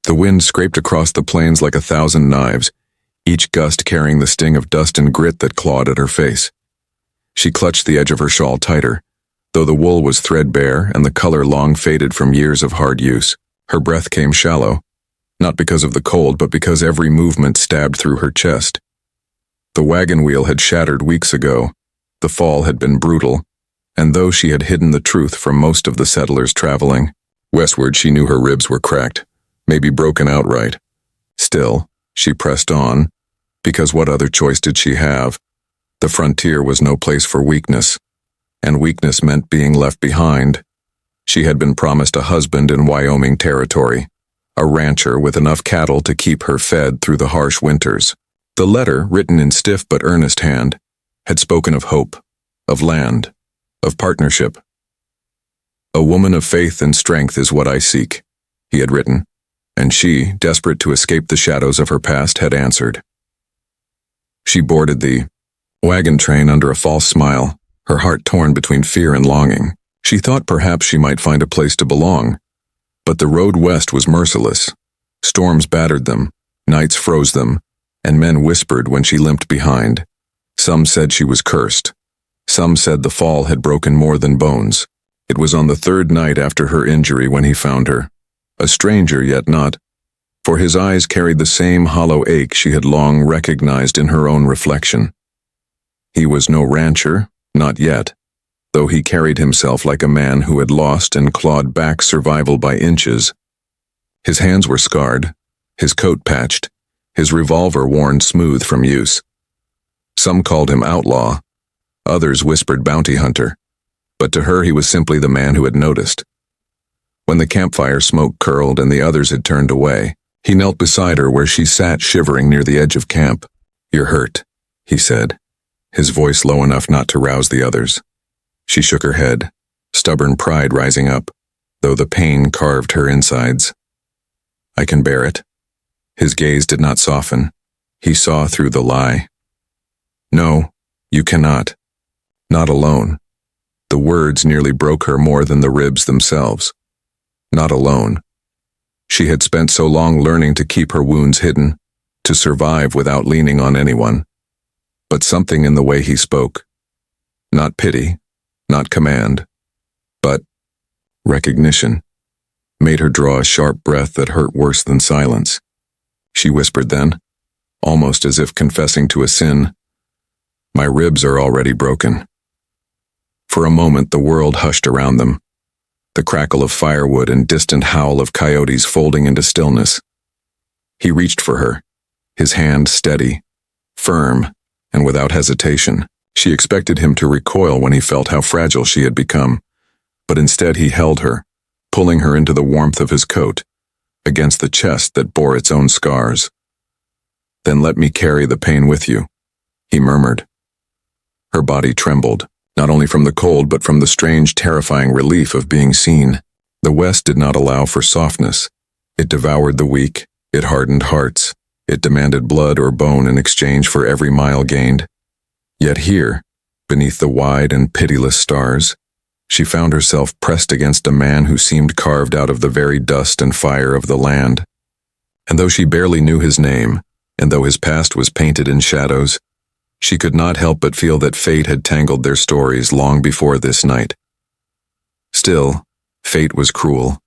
The wind scraped across the plains like 1,000 knives, each gust carrying the sting of dust and grit that clawed at her face. She clutched the edge of her shawl tighter, though the wool was threadbare and the color long faded from years of hard use. Her breath came shallow, not because of the cold, but because every movement stabbed through her chest. The wagon wheel had shattered weeks ago, the fall had been brutal, and though she had hidden the truth from most of the settlers traveling westward, she knew her ribs were cracked, maybe broken outright. Still, she pressed on, because what other choice did she have? The frontier was no place for weakness, and weakness meant being left behind. She had been promised a husband in Wyoming territory, a rancher with enough cattle to keep her fed through the harsh winters. The letter, written in stiff but earnest hand, had spoken of hope, of land, of partnership. "A woman of faith and strength is what I seek," he had written, and she, desperate to escape the shadows of her past, had answered. She boarded the wagon train under a false smile, her heart torn between fear and longing. She thought perhaps she might find a place to belong, but the road west was merciless. Storms battered them, nights froze them, and men whispered when she limped behind. Some said she was cursed. Some said the fall had broken more than bones. It was on the third night after her injury when he found her, a stranger yet not, for his eyes carried the same hollow ache she had long recognized in her own reflection. He was no rancher, not yet, though he carried himself like a man who had lost and clawed back survival by inches. His hands were scarred, his coat patched, his revolver worn smooth from use. Some called him outlaw, others whispered bounty hunter, but to her he was simply the man who had noticed. When the campfire smoke curled and the others had turned away, he knelt beside her where she sat shivering near the edge of camp. "You're hurt," he said, his voice low enough not to rouse the others. She shook her head, stubborn pride rising up, though the pain carved her insides. "I can bear it." His gaze did not soften. He saw through the lie. "No, you cannot. Not alone." The words nearly broke her more than the ribs themselves. Not alone. She had spent so long learning to keep her wounds hidden, to survive without leaning on anyone. But something in the way he spoke, not pity, not command, but recognition, made her draw a sharp breath that hurt worse than silence. She whispered then, almost as if confessing to a sin, "My ribs are already broken." For a moment the world hushed around them, the crackle of firewood and distant howl of coyotes folding into stillness. He reached for her, his hand steady, firm, and without hesitation. She expected him to recoil when he felt how fragile she had become, but instead he held her, pulling her into the warmth of his coat, against the chest that bore its own scars. "Then let me carry the pain with you," he murmured. Her body trembled, not only from the cold but from the strange, terrifying relief of being seen. The West did not allow for softness. It devoured the weak, it hardened hearts, it demanded blood or bone in exchange for every mile gained. Yet here, beneath the wide and pitiless stars, she found herself pressed against a man who seemed carved out of the very dust and fire of the land. And though she barely knew his name, and though his past was painted in shadows, she could not help but feel that fate had tangled their stories long before this night. Still, fate was cruel,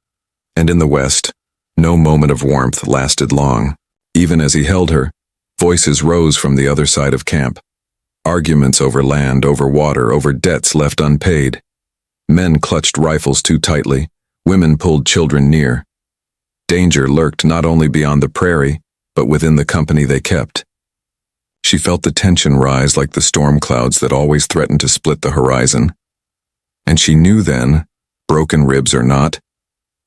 and in the West, no moment of warmth lasted long. Even as he held her, voices rose from the other side of camp. Arguments over land, over water, over debts left unpaid. Men clutched rifles too tightly, women pulled children near. Danger lurked not only beyond the prairie, but within the company they kept. She felt the tension rise like the storm clouds that always threatened to split the horizon. And she knew then, broken ribs or not,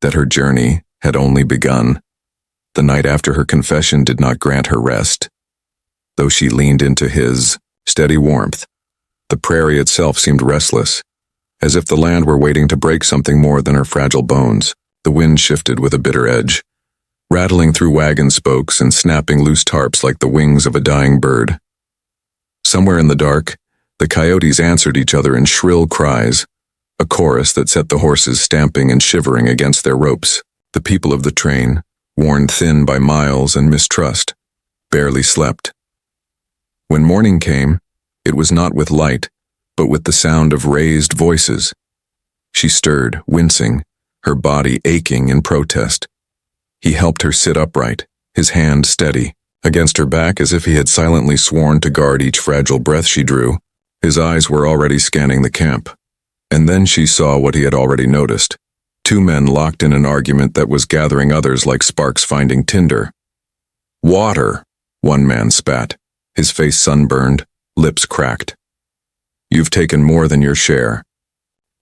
that her journey had only begun. The night after her confession did not grant her rest. Though she leaned into his steady warmth, the prairie itself seemed restless, as if the land were waiting to break something more than her fragile bones. The wind shifted with a bitter edge, rattling through wagon spokes and snapping loose tarps like the wings of a dying bird. Somewhere in the dark, the coyotes answered each other in shrill cries, a chorus that set the horses stamping and shivering against their ropes. The people of the train, worn thin by miles and mistrust, barely slept. When morning came, it was not with light, but with the sound of raised voices. She stirred, wincing, her body aching in protest. He helped her sit upright, his hand steady, against her back as if he had silently sworn to guard each fragile breath she drew. His eyes were already scanning the camp. And then she saw what he had already noticed. Two men locked in an argument that was gathering others like sparks finding tinder. "Water," one man spat, his face sunburned, lips cracked. "You've taken more than your share."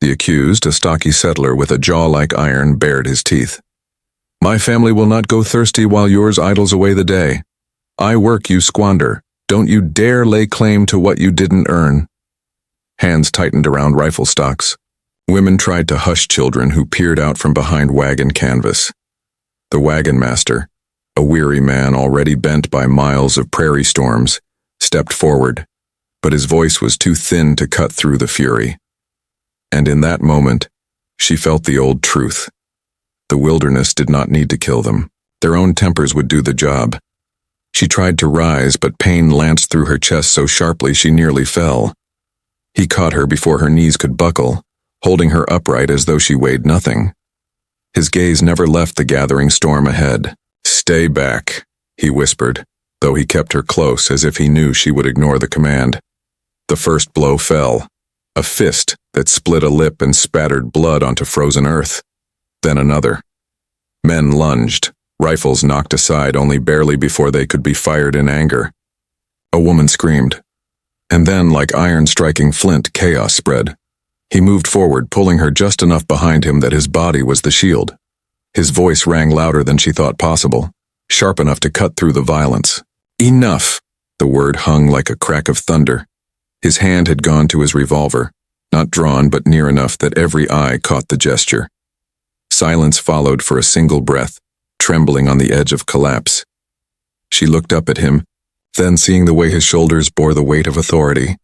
The accused, a stocky settler with a jaw like iron, bared his teeth. "My family will not go thirsty while yours idles away the day. I work, you squander. Don't you dare lay claim to what you didn't earn." Hands tightened around rifle stocks. Women tried to hush children who peered out from behind wagon canvas. The wagon master, a weary man already bent by miles of prairie storms, stepped forward, but his voice was too thin to cut through the fury. And in that moment, she felt the old truth. The wilderness did not need to kill them. Their own tempers would do the job. She tried to rise, but pain lanced through her chest so sharply she nearly fell. He caught her before her knees could buckle, holding her upright as though she weighed nothing. His gaze never left the gathering storm ahead. "Stay back," he whispered, though he kept her close as if he knew she would ignore the command. The first blow fell, a fist that split a lip and spattered blood onto frozen earth. Then another. Men lunged, rifles knocked aside only barely before they could be fired in anger. A woman screamed. And then, like iron striking flint, chaos spread. He moved forward, pulling her just enough behind him that his body was the shield. His voice rang louder than she thought possible, sharp enough to cut through the violence. "Enough!" The word hung like a crack of thunder. His hand had gone to his revolver, not drawn but near enough that every eye caught the gesture. Silence followed for a single breath, trembling on the edge of collapse. She looked up at him, then seeing the way his shoulders bore the weight of authority,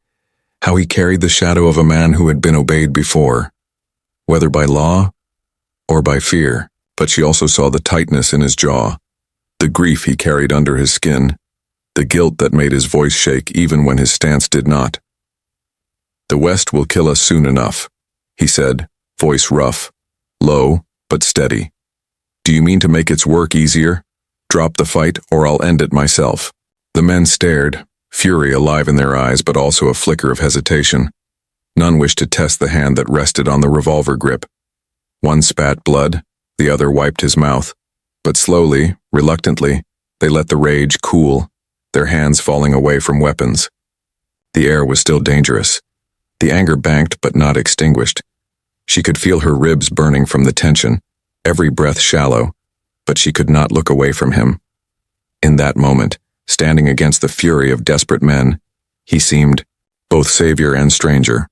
how he carried the shadow of a man who had been obeyed before, whether by law or by fear. But she also saw the tightness in his jaw, the grief he carried under his skin, the guilt that made his voice shake even when his stance did not. "The West will kill us soon enough," he said, voice rough, low but steady. "Do you mean to make its work easier? Drop the fight or I'll end it myself." The men stared, fury alive in their eyes but also a flicker of hesitation. None wished to test the hand that rested on the revolver grip. One spat blood, the other wiped his mouth, but slowly, reluctantly, they let the rage cool, their hands falling away from weapons. The air was still dangerous. The anger banked but not extinguished. She could feel her ribs burning from the tension, every breath shallow, but she could not look away from him. In that moment, standing against the fury of desperate men, he seemed both savior and stranger,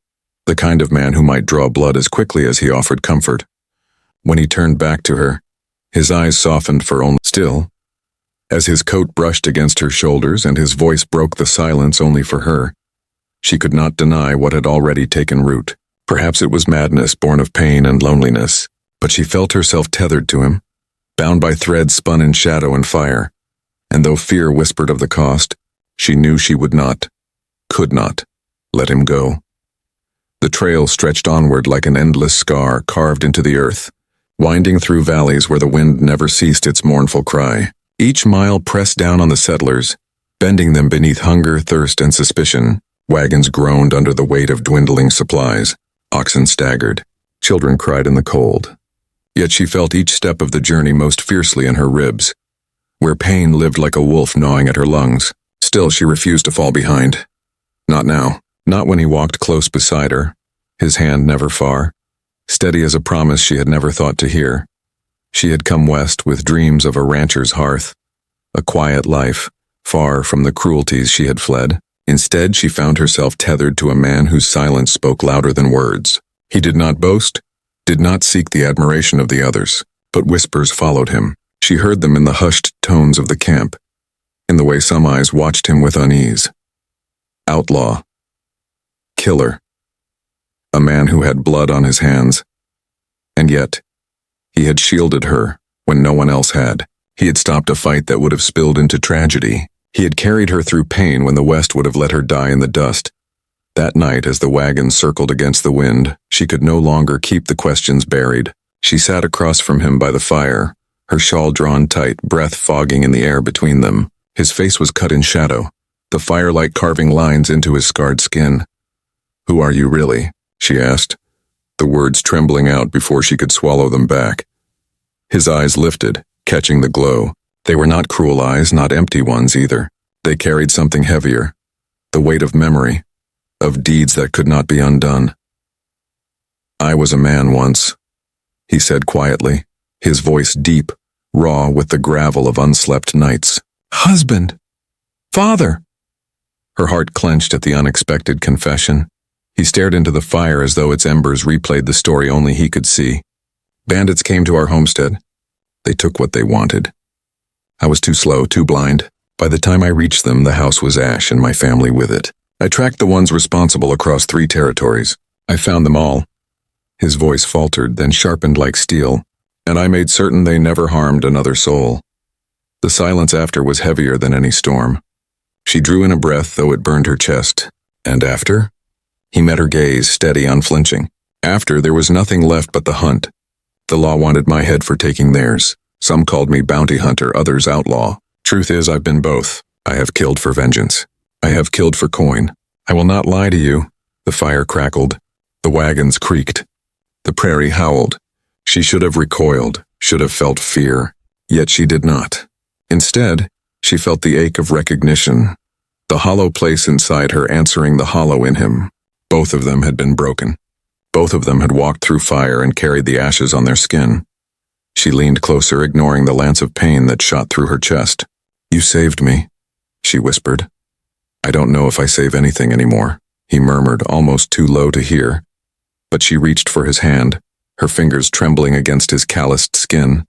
the kind of man who might draw blood as quickly as he offered comfort. When he turned back to her, his eyes softened for only still, as his coat brushed against her shoulders and his voice broke the silence only for her. She could not deny what had already taken root. Perhaps it was madness born of pain and loneliness, but she felt herself tethered to him, bound by threads spun in shadow and fire. And though fear whispered of the cost, she knew she would not, could not, let him go. The trail stretched onward like an endless scar carved into the earth, winding through valleys where the wind never ceased its mournful cry. Each mile pressed down on the settlers, bending them beneath hunger, thirst, and suspicion. Wagons groaned under the weight of dwindling supplies. Oxen staggered. Children cried in the cold. Yet she felt each step of the journey most fiercely in her ribs, where pain lived like a wolf gnawing at her lungs. Still, she refused to fall behind. Not now. Not when he walked close beside her, his hand never far, steady as a promise she had never thought to hear. She had come west with dreams of a rancher's hearth, a quiet life, far from the cruelties she had fled. Instead, she found herself tethered to a man whose silence spoke louder than words. He did not boast, did not seek the admiration of the others, but whispers followed him. She heard them in the hushed tones of the camp, in the way some eyes watched him with unease. Outlaw. Killer. A man who had blood on his hands. And yet, he had shielded her when no one else had. He had stopped a fight that would have spilled into tragedy. He had carried her through pain when the West would have let her die in the dust. That night, as the wagon circled against the wind, she could no longer keep the questions buried. She sat across from him by the fire, her shawl drawn tight, breath fogging in the air between them. His face was cut in shadow, the firelight carving lines into his scarred skin. "Who are you really?" she asked, the words trembling out before she could swallow them back. His eyes lifted, catching the glow. They were not cruel eyes, not empty ones either. They carried something heavier, the weight of memory, of deeds that could not be undone. "I was a man once," he said quietly, his voice deep, raw with the gravel of unslept nights. "Husband! Father!" Her heart clenched at the unexpected confession. He stared into the fire as though its embers replayed the story only he could see. "Bandits came to our homestead. They took what they wanted. I was too slow, too blind. By the time I reached them, the house was ash and my family with it. I tracked the ones responsible across 3 territories. I found them all." His voice faltered, then sharpened like steel, "and I made certain they never harmed another soul." The silence after was heavier than any storm. She drew in a breath, though it burned her chest. "And after?" He met her gaze, steady, unflinching. "After, there was nothing left but the hunt. The law wanted my head for taking theirs. Some called me bounty hunter, others outlaw. Truth is, I've been both. I have killed for vengeance. I have killed for coin. I will not lie to you." The fire crackled. The wagons creaked. The prairie howled. She should have recoiled, should have felt fear. Yet she did not. Instead, she felt the ache of recognition, the hollow place inside her answering the hollow in him. Both of them had been broken. Both of them had walked through fire and carried the ashes on their skin. She leaned closer, ignoring the lance of pain that shot through her chest. "You saved me," she whispered. "I don't know if I save anything anymore," he murmured, almost too low to hear. But she reached for his hand, her fingers trembling against his calloused skin.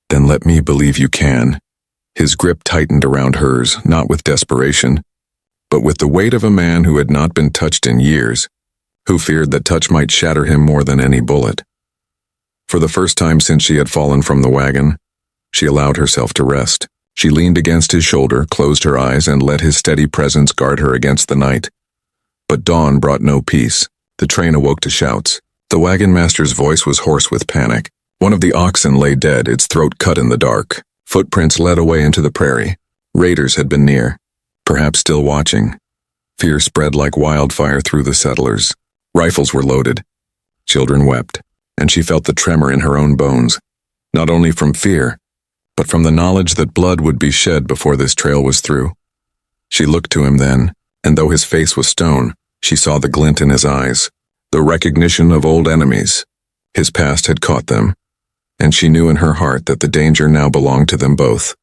"Then let me believe you can." His grip tightened around hers, not with desperation, but with the weight of a man who had not been touched in years, who feared that touch might shatter him more than any bullet. For the first time since she had fallen from the wagon, she allowed herself to rest. She leaned against his shoulder, closed her eyes, and let his steady presence guard her against the night. But dawn brought no peace. The train awoke to shouts. The wagon master's voice was hoarse with panic. One of the oxen lay dead, its throat cut in the dark. Footprints led away into the prairie. Raiders had been near, perhaps still watching. Fear spread like wildfire through the settlers. Rifles were loaded. Children wept, and she felt the tremor in her own bones, not only from fear, but from the knowledge that blood would be shed before this trail was through. She looked to him then, and though his face was stone, she saw the glint in his eyes, the recognition of old enemies. His past had caught them, and she knew in her heart that the danger now belonged to them both.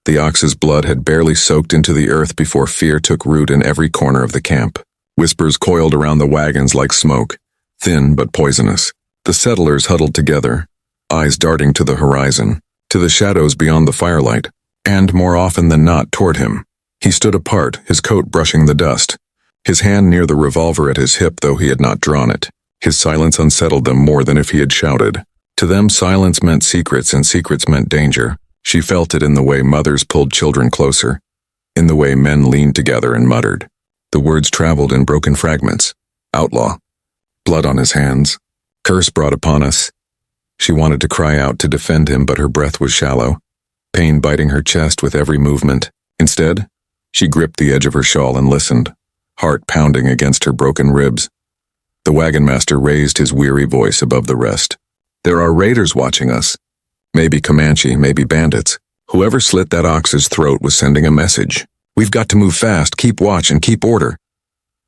The ox's blood had barely soaked into the earth before fear took root in every corner of the camp. Whispers coiled around the wagons like smoke, thin but poisonous. The settlers huddled together, eyes darting to the horizon, to the shadows beyond the firelight, and more often than not toward him. He stood apart, his coat brushing the dust, his hand near the revolver at his hip though he had not drawn it. His silence unsettled them more than if he had shouted. To them, silence meant secrets, and secrets meant danger. She felt it in the way mothers pulled children closer, in the way men leaned together and muttered. The words traveled in broken fragments. Outlaw. Blood on his hands. Curse brought upon us. She wanted to cry out to defend him, but her breath was shallow, pain biting her chest with every movement. Instead, she gripped the edge of her shawl and listened, heart pounding against her broken ribs. The wagon master raised his weary voice above the rest. "There are raiders watching us. Maybe Comanche, maybe bandits. Whoever slit that ox's throat was sending a message. We've got to move fast, keep watch, and keep order."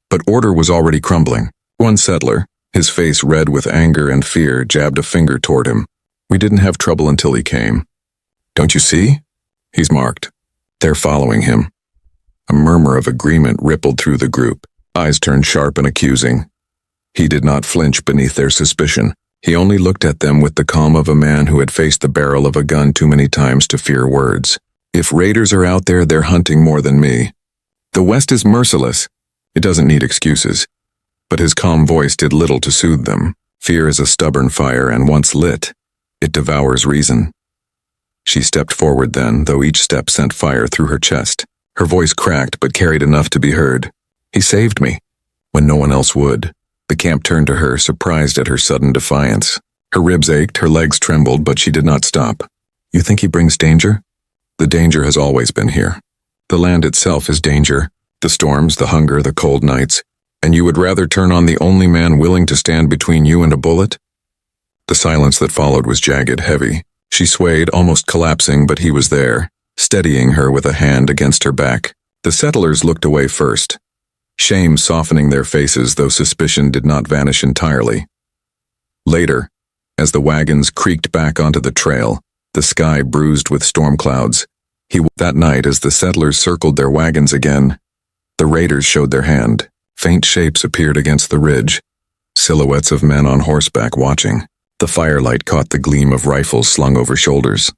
But order was already crumbling. One settler, his face red with anger and fear, jabbed a finger toward him. "We didn't have trouble until he came. Don't you see? He's marked. They're following him." A murmur of agreement rippled through the group, eyes turned sharp and accusing. He did not flinch beneath their suspicion. He only looked at them with the calm of a man who had faced the barrel of a gun too many times to fear words. "If raiders are out there, they're hunting more than me. The West is merciless. It doesn't need excuses." But his calm voice did little to soothe them. Fear is a stubborn fire, and once lit, it devours reason. She stepped forward then, though each step sent fire through her chest. Her voice cracked but carried enough to be heard. "He saved me," when no one else would. The camp turned to her, surprised at her sudden defiance. Her ribs ached, her legs trembled, but she did not stop. "You think he brings danger?" "The danger has always been here. The land itself is danger, the storms, the hunger, the cold nights, and you would rather turn on the only man willing to stand between you and a bullet?" The silence that followed was jagged, heavy. She swayed, almost collapsing, but he was there, steadying her with a hand against her back. The settlers looked away first, shame softening their faces, though suspicion did not vanish entirely. Later, as the wagons creaked back onto the trail, the sky bruised with storm clouds, that night as the settlers circled their wagons again, the raiders showed their hand. Faint shapes appeared against the ridge, silhouettes of men on horseback watching. The firelight caught the gleam of rifles slung over shoulders.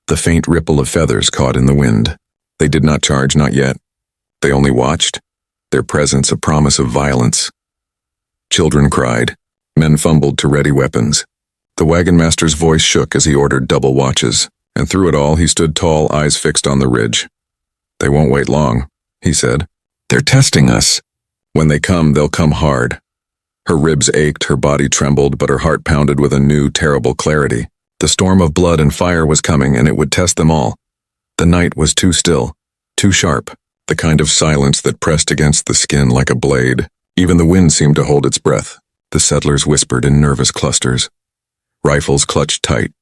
The faint ripple of feathers caught in the wind. They did not charge, not yet. They only watched, their presence a promise of violence. Children cried. Men fumbled to ready weapons. The wagon master's voice shook as he ordered double watches, and through it all he stood tall, eyes fixed on the ridge. "They won't wait long," he said. "They're testing us. When they come, they'll come hard." Her ribs ached, her body trembled, but her heart pounded with a new, terrible clarity. The storm of blood and fire was coming, and it would test them all. The night was too still, too sharp, the kind of silence that pressed against the skin like a blade. Even the wind seemed to hold its breath. The settlers whispered in nervous clusters. Rifles clutched tight.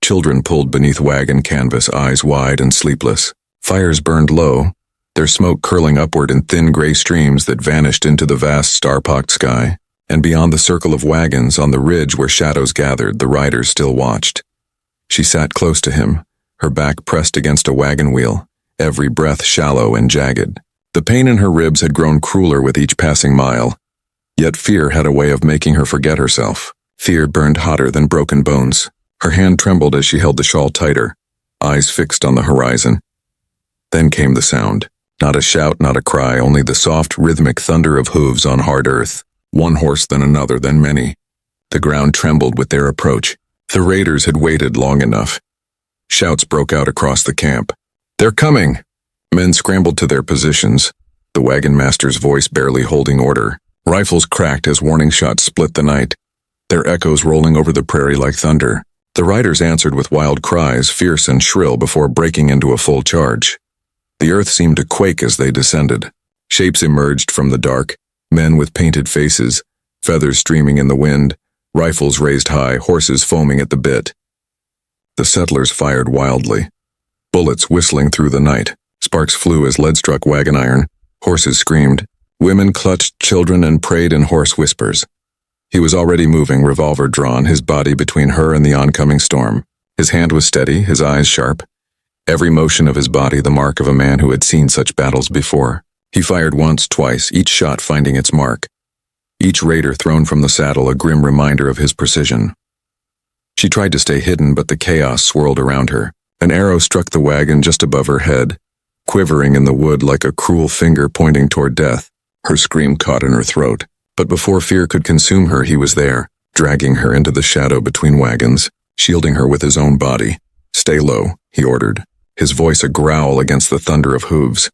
Children pulled beneath wagon canvas, eyes wide and sleepless. Fires burned low, their smoke curling upward in thin gray streams that vanished into the vast star-pocked sky. And beyond the circle of wagons, on the ridge where shadows gathered, the riders still watched. She sat close to him, her back pressed against a wagon wheel, every breath shallow and jagged. The pain in her ribs had grown crueler with each passing mile, yet fear had a way of making her forget herself. Fear burned hotter than broken bones. Her hand trembled as she held the shawl tighter, eyes fixed on the horizon. Then came the sound. Not a shout, not a cry, only the soft, rhythmic thunder of hooves on hard earth. One horse, then another, then many. The ground trembled with their approach. The raiders had waited long enough. Shouts broke out across the camp. "They're coming!" Men scrambled to their positions, the wagon master's voice barely holding order. Rifles cracked as warning shots split the night, their echoes rolling over the prairie like thunder. The riders answered with wild cries, fierce and shrill, before breaking into a full charge. The earth seemed to quake as they descended. Shapes emerged from the dark, men with painted faces, feathers streaming in the wind, rifles raised high, horses foaming at the bit. The settlers fired wildly, bullets whistling through the night. Sparks flew as lead struck wagon iron. Horses screamed. Women clutched children and prayed in hoarse whispers. He was already moving, revolver drawn, his body between her and the oncoming storm. His hand was steady, his eyes sharp. Every motion of his body the mark of a man who had seen such battles before. He fired once, twice, each shot finding its mark. Each raider thrown from the saddle a grim reminder of his precision. She tried to stay hidden, but the chaos swirled around her. An arrow struck the wagon just above her head, quivering in the wood like a cruel finger pointing toward death. Her scream caught in her throat, but before fear could consume her, he was there, dragging her into the shadow between wagons, shielding her with his own body. "Stay low," he ordered, his voice a growl against the thunder of hooves.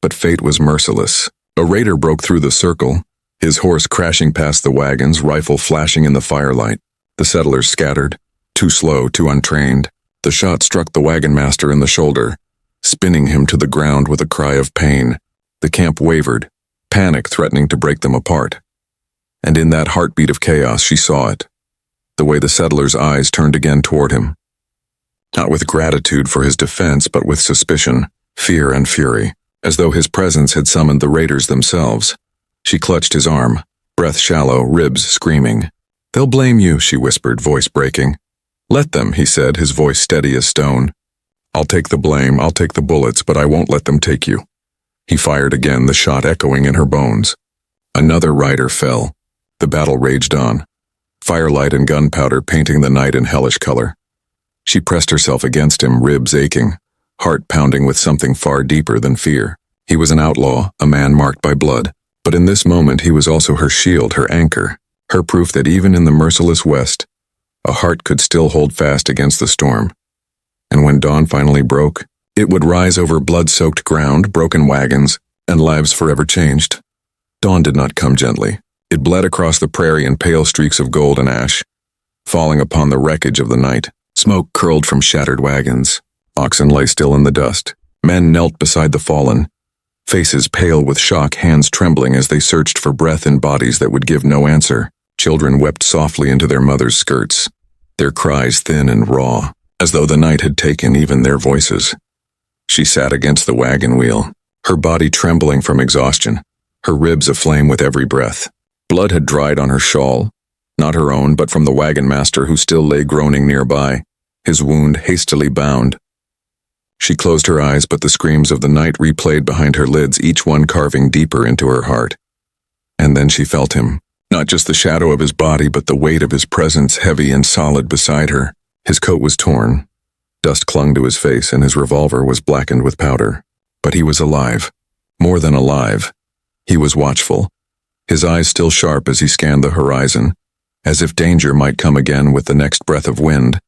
But fate was merciless. A raider broke through the circle, his horse crashing past the wagons, rifle flashing in the firelight. The settlers scattered, too slow, too untrained. The shot struck the wagon master in the shoulder, spinning him to the ground with a cry of pain. The camp wavered, panic threatening to break them apart. And in that heartbeat of chaos, she saw it, the way the settlers' eyes turned again toward him. Not with gratitude for his defense, but with suspicion, fear, and fury, as though his presence had summoned the raiders themselves. She clutched his arm, breath shallow, ribs screaming. "They'll blame you," she whispered, voice breaking. "Let them," he said, his voice steady as stone. "I'll take the blame, I'll take the bullets, but I won't let them take you." He fired again, the shot echoing in her bones. Another rider fell. The battle raged on, firelight and gunpowder painting the night in hellish color. She pressed herself against him, ribs aching, heart pounding with something far deeper than fear. He was an outlaw, a man marked by blood, but in this moment he was also her shield, her anchor, her proof that even in the merciless West, a heart could still hold fast against the storm. And when dawn finally broke, it would rise over blood-soaked ground, broken wagons, and lives forever changed. Dawn did not come gently. It bled across the prairie in pale streaks of gold and ash, falling upon the wreckage of the night. Smoke curled from shattered wagons. Oxen lay still in the dust. Men knelt beside the fallen, faces pale with shock, hands trembling as they searched for breath in bodies that would give no answer. Children wept softly into their mothers' skirts, their cries thin and raw, as though the night had taken even their voices. She sat against the wagon wheel, her body trembling from exhaustion, her ribs aflame with every breath. Blood had dried on her shawl, not her own, but from the wagon master who still lay groaning nearby, his wound hastily bound. She closed her eyes, but the screams of the night replayed behind her lids, each one carving deeper into her heart. And then she felt him, not just the shadow of his body, but the weight of his presence heavy and solid beside her. His coat was torn. Dust clung to his face, and his revolver was blackened with powder. But he was alive. More than alive. He was watchful, his eyes still sharp as he scanned the horizon, as if danger might come again with the next breath of wind.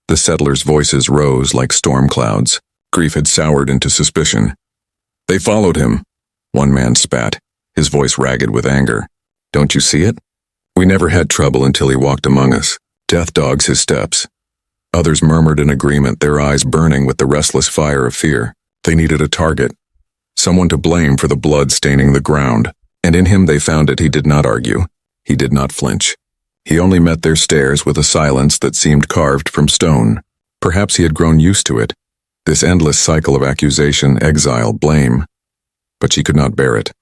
The settlers' voices rose like storm clouds. Grief had soured into suspicion. "They followed him," one man spat, his voice ragged with anger. "Don't you see it? We never had trouble until he walked among us. Death dogs his steps." Others murmured in agreement, their eyes burning with the restless fire of fear. They needed a target, someone to blame for the blood staining the ground, and in him they found it. He did not argue. He did not flinch. He only met their stares with a silence that seemed carved from stone. Perhaps he had grown used to it, this endless cycle of accusation, exile, blame. But she could not bear it.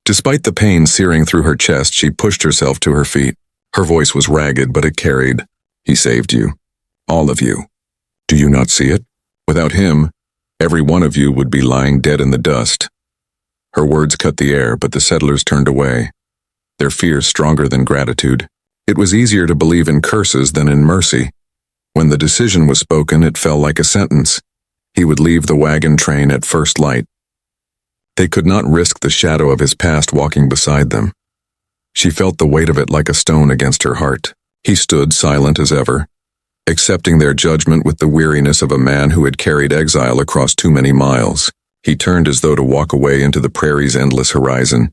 Despite the pain searing through her chest, she pushed herself to her feet. Her voice was ragged, but it carried. "He saved you. All of you. Do you not see it? Without him, every one of you would be lying dead in the dust." Her words cut the air, but the settlers turned away, their fear stronger than gratitude. It was easier to believe in curses than in mercy. When the decision was spoken, it fell like a sentence. He would leave the wagon train at first light. They could not risk the shadow of his past walking beside them. She felt the weight of it like a stone against her heart. He stood silent as ever, accepting their judgment with the weariness of a man who had carried exile across too many miles. He turned as though to walk away into the prairie's endless horizon,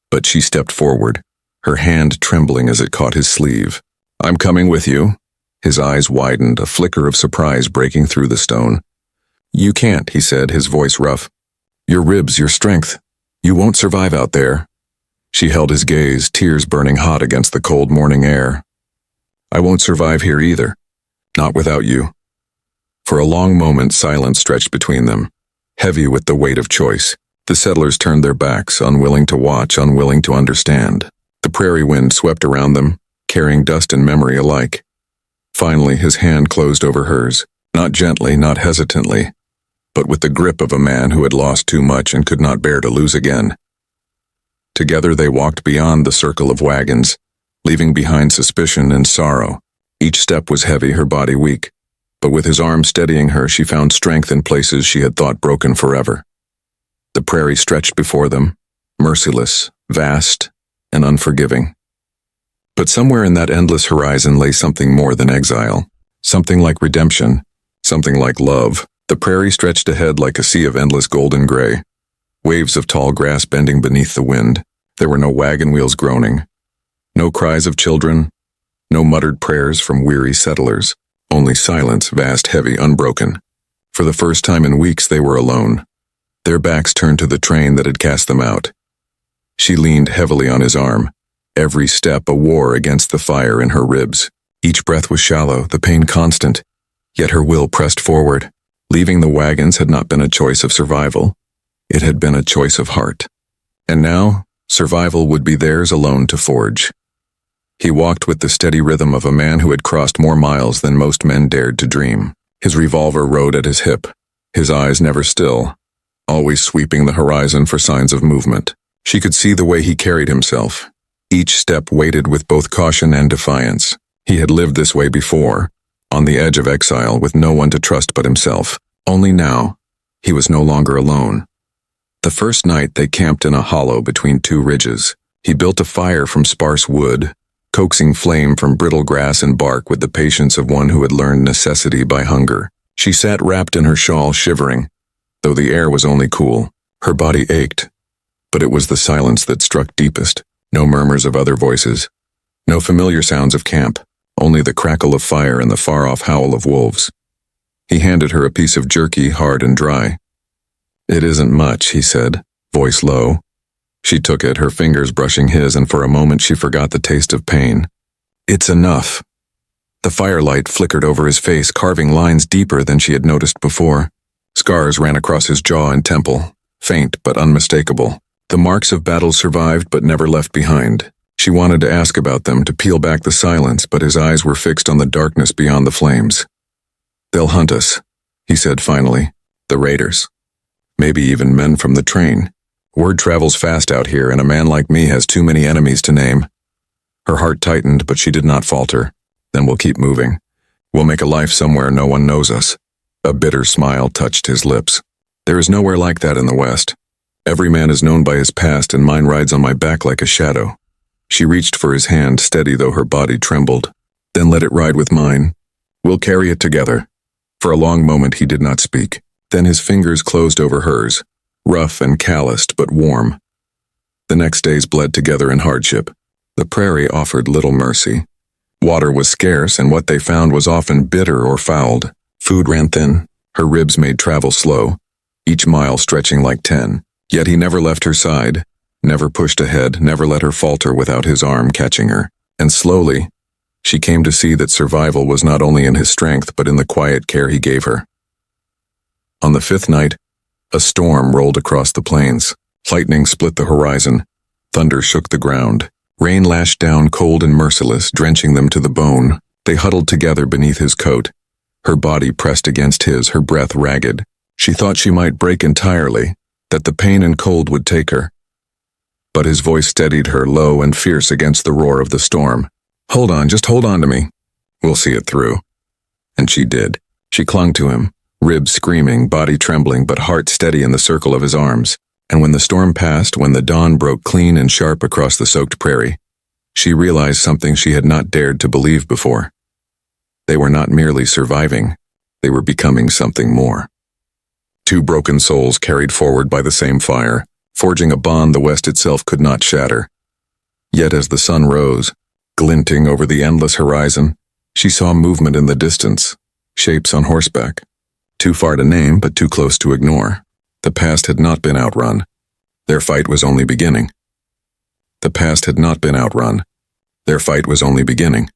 but she stepped forward, her hand trembling as it caught his sleeve. "I'm coming with you." His eyes widened, a flicker of surprise breaking through the stone. "You can't," he said, his voice rough. "Your ribs, your strength. You won't survive out there." She held his gaze, tears burning hot against the cold morning air. "I won't survive here either. Not without you." For a long moment, silence stretched between them, heavy with the weight of choice. The settlers turned their backs, unwilling to watch, unwilling to understand. The prairie wind swept around them, carrying dust and memory alike. Finally, his hand closed over hers, not gently, not hesitantly, but with the grip of a man who had lost too much and could not bear to lose again. Together they walked beyond the circle of wagons, leaving behind suspicion and sorrow. Each step was heavy, her body weak, but with his arm steadying her, she found strength in places she had thought broken forever. The prairie stretched before them, merciless, vast, and unforgiving. But somewhere in that endless horizon lay something more than exile, something like redemption, something like love. The prairie stretched ahead like a sea of endless golden gray, waves of tall grass bending beneath the wind. There were no wagon wheels groaning, no cries of children, no muttered prayers from weary settlers, only silence, vast, heavy, unbroken. For the first time in weeks they were alone, their backs turned to the train that had cast them out. She leaned heavily on his arm, every step a war against the fire in her ribs. Each breath was shallow, the pain constant, yet her will pressed forward. Leaving the wagons had not been a choice of survival, it had been a choice of heart. And now, survival would be theirs alone to forge. He walked with the steady rhythm of a man who had crossed more miles than most men dared to dream. His revolver rode at his hip, his eyes never still, always sweeping the horizon for signs of movement. She could see the way he carried himself, each step weighted with both caution and defiance. He had lived this way before, on the edge of exile with no one to trust but himself. Only now, he was no longer alone. The first night they camped in a hollow between two ridges. He built a fire from sparse wood, coaxing flame from brittle grass and bark with the patience of one who had learned necessity by hunger. She sat wrapped in her shawl, shivering. Though the air was only cool, her body ached. But it was the silence that struck deepest. No murmurs of other voices. No familiar sounds of camp. Only the crackle of fire and the far-off howl of wolves. He handed her a piece of jerky, hard and dry. "It isn't much," he said, voice low. She took it, her fingers brushing his, and for a moment she forgot the taste of pain. "It's enough." The firelight flickered over his face, carving lines deeper than she had noticed before. Scars ran across his jaw and temple, faint but unmistakable. The marks of battle survived but never left behind. She wanted to ask about them, to peel back the silence, but his eyes were fixed on the darkness beyond the flames. "They'll hunt us," he said finally. "The raiders. Maybe even men from the train. Word travels fast out here, and a man like me has too many enemies to name." Her heart tightened, but she did not falter. "Then we'll keep moving. We'll make a life somewhere no one knows us." A bitter smile touched his lips. "There is nowhere like that in the West. Every man is known by his past, and mine rides on my back like a shadow." She reached for his hand, steady though her body trembled. "Then let it ride with mine. We'll carry it together." For a long moment he did not speak. Then his fingers closed over hers, rough and calloused but warm. The next days bled together in hardship. The prairie offered little mercy. Water was scarce, and what they found was often bitter or fouled. Food ran thin. Her ribs made travel slow, each mile stretching like 10. Yet he never left her side, never pushed ahead, never let her falter without his arm catching her. And slowly, she came to see that survival was not only in his strength but in the quiet care he gave her. On the 5th night, a storm rolled across the plains. Lightning split the horizon. Thunder shook the ground. Rain lashed down cold and merciless, drenching them to the bone. They huddled together beneath his coat, her body pressed against his, her breath ragged. She thought she might break entirely, that the pain and cold would take her. But his voice steadied her, low and fierce against the roar of the storm. "Hold on, just hold on to me. We'll see it through." And she did. She clung to him, ribs screaming, body trembling, but heart steady in the circle of his arms. And when the storm passed, when the dawn broke clean and sharp across the soaked prairie, she realized something she had not dared to believe before. They were not merely surviving, they were becoming something more. Two broken souls carried forward by the same fire, forging a bond the West itself could not shatter. Yet as the sun rose, glinting over the endless horizon, she saw movement in the distance, shapes on horseback. Too far to name, but too close to ignore. The past had not been outrun. Their fight was only beginning. The past had not been outrun. Their fight was only beginning.